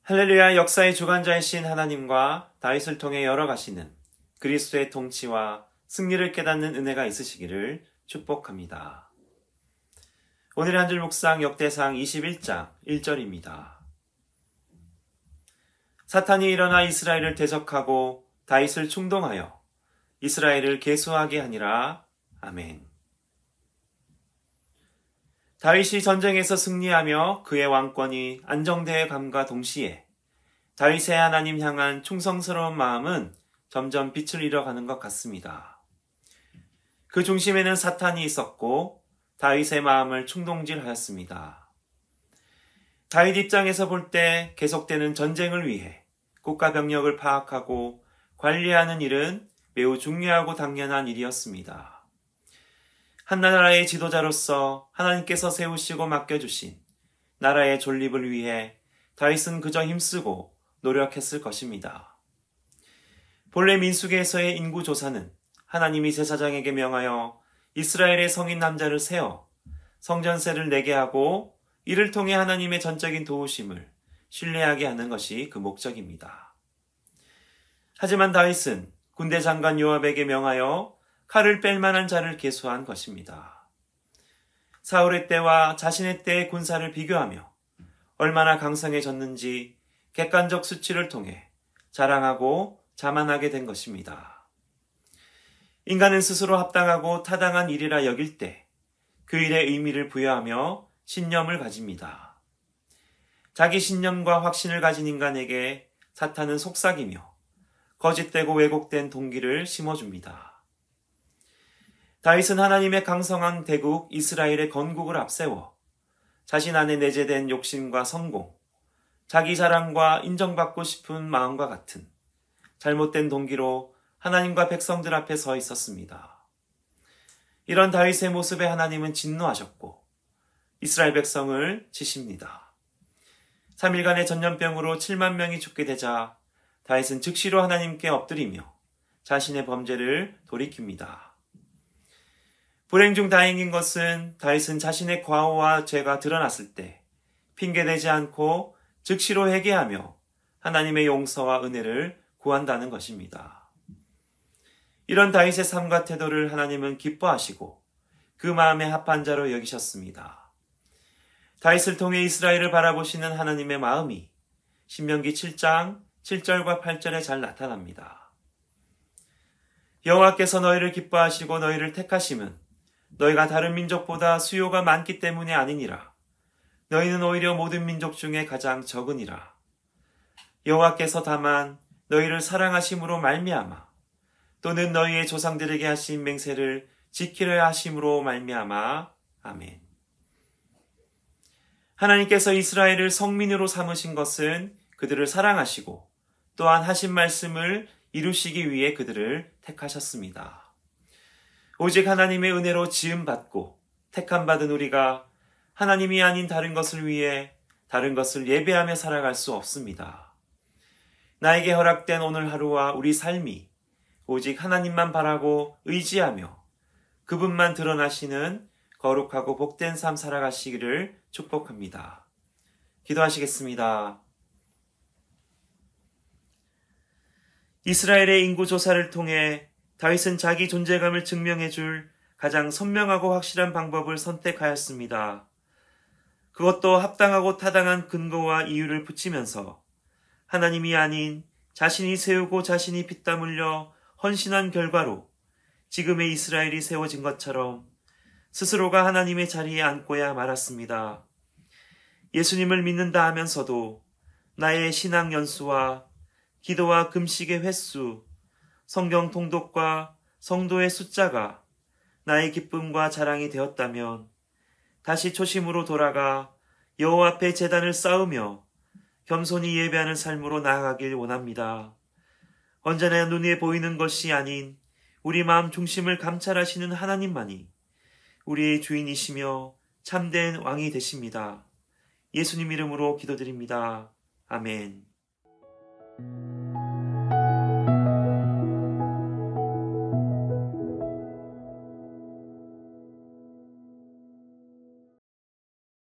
할렐루야. 역사의 주관자이신 하나님과 다윗을 통해 열어가시는 그리스도의 통치와 승리를 깨닫는 은혜가 있으시기를 축복합니다. 오늘의 한 줄 묵상 역대상 21장 1절입니다. 사탄이 일어나 이스라엘을 대적하고 다윗을 충동하여 이스라엘을 계수하게 하니라. 아멘. 다윗이 전쟁에서 승리하며 그의 왕권이 안정되어 감과 동시에 다윗의 하나님 향한 충성스러운 마음은 점점 빛을 잃어가는 것 같습니다. 그 중심에는 사탄이 있었고 다윗의 마음을 충동질하였습니다. 다윗 입장에서 볼 때 계속되는 전쟁을 위해 국가 병력을 파악하고 관리하는 일은 매우 중요하고 당연한 일이었습니다. 한 나라의 지도자로서 하나님께서 세우시고 맡겨주신 나라의 존립을 위해 다윗은 그저 힘쓰고 노력했을 것입니다. 본래 민수기에서의 인구조사는 하나님이 제사장에게 명하여 이스라엘의 성인 남자를 세어 성전세를 내게 하고 이를 통해 하나님의 전적인 도우심을 신뢰하게 하는 것이 그 목적입니다. 하지만 다윗은 군대 장관 요압에게 명하여 칼을 뺄 만한 자를 계수한 것입니다. 사울의 때와 자신의 때의 군사를 비교하며 얼마나 강성해졌는지 객관적 수치를 통해 자랑하고 자만하게 된 것입니다. 인간은 스스로 합당하고 타당한 일이라 여길 때 그 일의 의미를 부여하며 신념을 가집니다. 자기 신념과 확신을 가진 인간에게 사탄은 속삭이며 거짓되고 왜곡된 동기를 심어줍니다. 다윗은 하나님의 강성한 대국 이스라엘의 건국을 앞세워 자신 안에 내재된 욕심과 성공, 자기 자랑과 인정받고 싶은 마음과 같은 잘못된 동기로 하나님과 백성들 앞에 서 있었습니다. 이런 다윗의 모습에 하나님은 진노하셨고 이스라엘 백성을 치십니다. 3일간의 전염병으로 7만 명이 죽게 되자 다윗은 즉시로 하나님께 엎드리며 자신의 범죄를 돌이킵니다. 불행 중 다행인 것은 다윗은 자신의 과오와 죄가 드러났을 때 핑계대지 않고 즉시로 회개하며 하나님의 용서와 은혜를 구한다는 것입니다. 이런 다윗의 삶과 태도를 하나님은 기뻐하시고 그 마음에 합한 자로 여기셨습니다. 다윗을 통해 이스라엘을 바라보시는 하나님의 마음이 신명기 7장 7절과 8절에 잘 나타납니다. 여호와께서 너희를 기뻐하시고 너희를 택하심은 너희가 다른 민족보다 수요가 많기 때문에 아니니라. 너희는 오히려 모든 민족 중에 가장 적으니라. 여호와께서 다만 너희를 사랑하심으로 말미암아 또는 너희의 조상들에게 하신 맹세를 지키려 하심으로 말미암아. 아멘. 하나님께서 이스라엘을 성민으로 삼으신 것은 그들을 사랑하시고 또한 하신 말씀을 이루시기 위해 그들을 택하셨습니다. 오직 하나님의 은혜로 지음받고 택함받은 우리가 하나님이 아닌 다른 것을 위해 다른 것을 예배하며 살아갈 수 없습니다. 나에게 허락된 오늘 하루와 우리 삶이 오직 하나님만 바라고 의지하며 그분만 드러나시는 거룩하고 복된 삶 살아가시기를 축복합니다. 기도하시겠습니다. 이스라엘의 인구조사를 통해 다윗은 자기 존재감을 증명해 줄 가장 선명하고 확실한 방법을 선택하였습니다. 그것도 합당하고 타당한 근거와 이유를 붙이면서 하나님이 아닌 자신이 세우고 자신이 피땀 흘려 헌신한 결과로 지금의 이스라엘이 세워진 것처럼 스스로가 하나님의 자리에 앉고야 말았습니다. 예수님을 믿는다 하면서도 나의 신앙 연수와 기도와 금식의 횟수, 성경 통독과 성도의 숫자가 나의 기쁨과 자랑이 되었다면 다시 초심으로 돌아가 여호와 앞에 제단을 쌓으며 겸손히 예배하는 삶으로 나아가길 원합니다. 언제나 눈에 보이는 것이 아닌 우리 마음 중심을 감찰하시는 하나님만이 우리의 주인이시며 참된 왕이 되십니다. 예수님 이름으로 기도드립니다. 아멘.